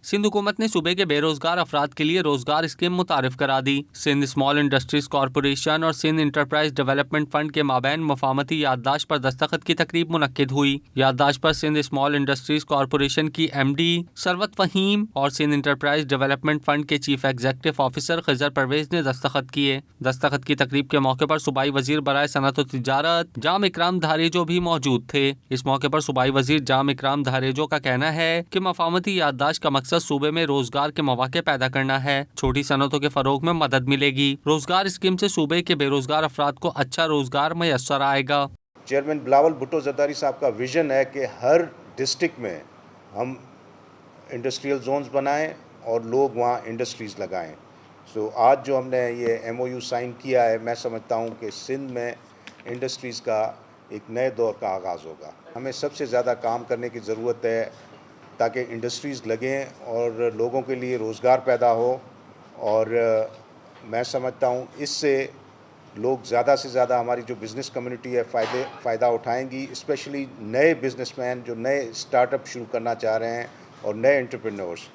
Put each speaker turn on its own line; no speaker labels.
سندھ حکومت نے صوبے کے بے روزگار افراد کے لیے روزگار اسکیم متعارف کرا دی۔ سندھ اسمال انڈسٹریز کارپوریشن اور سندھ انٹرپرائز ڈیولپمنٹ فنڈ کے مابین مفاہمتی یادداشت پر دستخط کی تقریب منعقد ہوئی۔ یادداشت پر سندھ اسمال انڈسٹریز کارپوریشن کی ایم ڈی ثروت فہیم اور سندھ انٹرپرائز ڈیولپمنٹ فنڈ کے چیف ایگزیکٹو آفیسر خضر پرویز نے دستخط کیے۔ دستخط کی تقریب کے موقع پر صوبائی وزیر برائے صنعت و تجارت جام اکرام دھاریجو بھی موجود تھے۔ اس موقع پر صوبائی وزیر جام اکرام دھاریجو کا کہنا ہے کہ مفاہمتی یادداشت کا مقصد صوبے میں روزگار کے مواقع پیدا کرنا ہے۔ چھوٹی صنعتوں کے فروغ میں مدد ملے گی۔ روزگار اسکیم سے صوبے کے بے روزگار افراد کو اچھا روزگار میسر آئے گا۔
چیئرمین بلاول بھٹو زرداری صاحب کا ویژن ہے کہ ہر ڈسٹرکٹ میں ہم انڈسٹریل زونز بنائیں اور لوگ وہاں انڈسٹریز لگائیں۔ آج جو ہم نے یہ ایم او یو سائن کیا ہے، میں سمجھتا ہوں کہ سندھ میں انڈسٹریز کا ایک نئے دور کا آغاز ہوگا۔ ہمیں سب سے زیادہ کام کرنے کی ضرورت ہے تاکہ انڈسٹریز لگیں اور لوگوں کے لیے روزگار پیدا ہو، اور میں سمجھتا ہوں اس سے لوگ زیادہ سے زیادہ، ہماری جو بزنس کمیونٹی ہے فائدہ اٹھائیں گی، اسپیشلی نئے بزنس مین جو نئے اسٹارٹ اپ شروع کرنا چاہ رہے ہیں اور نئے انٹرپرینورز۔